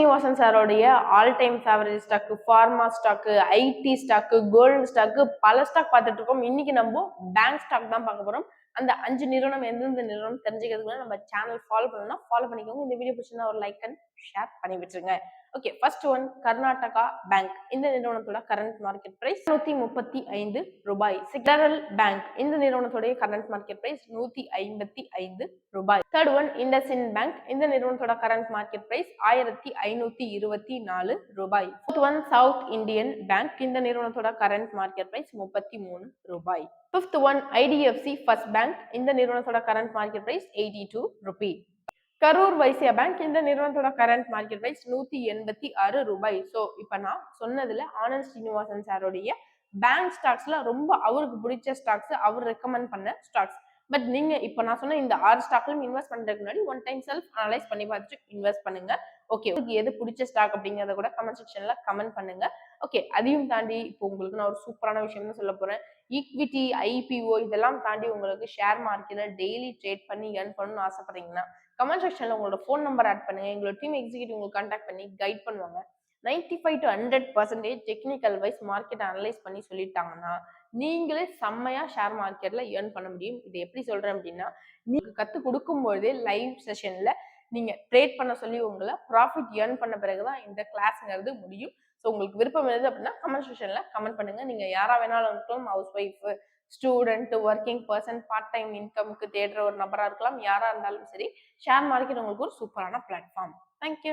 ஸ்ரீனிவாசன் சாரோடைய all time favourite stock pharma stock, IT stock, gold stock, பல stock பார்த்துட்டு இருக்கோம். இன்னைக்கு நம்ம பேங்க் ஸ்டாக் தான் பார்க்க போறோம். அந்த 5 நிறுவனம் எந்தெந்த நிறுவனம் தெரிஞ்சுக்கிறதுக்கு நம்ம சேனல் ஃபாலோ பண்ணணும்னா ஃபாலோ பண்ணிக்கோங்க. இந்த வீடியோ பிடிச்சிருந்தா ஒரு லைக் அண்ட் ஷேர் பண்ணி விட்டுருங்க. Okay, first one Karnataka Bank. இந்த நிறுவனத்தோட கரண்ட் மார்க்கெட் பிரைஸ் 135 ரூபாய். Sectoral bank. இந்த நிறுவனத்தோட கரண்ட் மார்க்கெட் பிரைஸ் 155 ரூபாய். Third one IndusInd Bank. இந்த நிறுவனத்தோட கரண்ட் மார்க்கெட் பிரைஸ் 1524 ரூபாய். Fourth one South Indian Bank. இந்த நிறுவனத்தோட கரண்ட் மார்க்கெட் பிரைஸ் 33 ரூபாய். Fifth one IDFC First Bank. இந்த நிறுவனத்தோட current market price 82 rupee. Karur Vysya Bank. இந்த நிறுவனத்தோட கரண்ட் மார்க்கெட் பிரைஸ் 186 ரூபாய். ஸோ இப்போ நான் சொன்னதுல ஆனந்த் ஸ்ரீனிவாசன் சாரோடைய பேங்க் ஸ்டாக்ஸ்ல ரொம்ப அவருக்கு பிடிச்ச ஸ்டாக்ஸ், அவர் ரெக்கமெண்ட் பண்ண ஸ்டாக்ஸ். பட் நீங்க இப்போ நான் சொன்ன இந்த 6 ஸ்டாக்லையும் இன்வெஸ்ட் பண்றதுக்கு முன்னாடி ஒன் டைம் செல்ஃப் அனலைஸ் பண்ணி பார்த்துட்டு இன்வெஸ்ட் பண்ணுங்க. ஓகே, உங்களுக்கு எது பிடிச்ச ஸ்டாக் அப்படிங்கறத கூட கமெண்ட் செக்ஷன்ல கமெண்ட் பண்ணுங்க. ஓகே, அதையும் தாண்டி இப்போ உங்களுக்கு நான் ஒரு சூப்பரான விஷயம் தான் சொல்ல போறேன். ஈக்விட்டி, ஐபிஓ இதெல்லாம் தாண்டி உங்களுக்கு ஷேர் மார்க்கெட்ல டெய்லி ட்ரேட் பண்ணி ஏர்ன் பண்ணணும்னு ஆசைப்படுறீங்கன்னா கமெண்ட் செக்ஷன்ல உங்களோட ஃபோன் நம்பர் ஆட் பண்ணுங்க. எங்களோட டீம் எக்ஸிக்யூட்டிவ் உங்களுக்கு கான்டாக்ட் பண்ணி கைட் பண்ணுவாங்க. 95 to 100% technical wise market analyse பண்ணி சொல்லிட்டாங்கன்னா நீங்களே செம்மையா ஷேர் மார்க்கெட்ல ஏர்ன் பண்ண முடியும். இது எப்படி சொல்றேன் அப்படின்னா, நீங்க கத்து கொடுக்கும்போதே லைவ் செஷன்ல நீங்க ட்ரேட் பண்ண சொல்லி உங்களை ப்ராஃபிட் ஏர்ன் பண்ண பிறகுதான் இந்த கிளாஸ்ங்கிறது முடியும். ஸோ உங்களுக்கு விருப்பம் எழுது அப்படின்னா கமெண்ட் செக்ஷன்ல கமெண்ட் பண்ணுங்க. நீங்க யாரா வேணாலும் இருக்கலாம், house wife, student, working person, part time இன்கம்க்கு தேடுற ஒரு நபரா இருக்கலாம், யாரா இருந்தாலும் சரி. ஷேர் மார்க்கெட் உங்களுக்கு ஒரு சூப்பரான பிளாட்ஃபார்ம். தேங்க்யூ.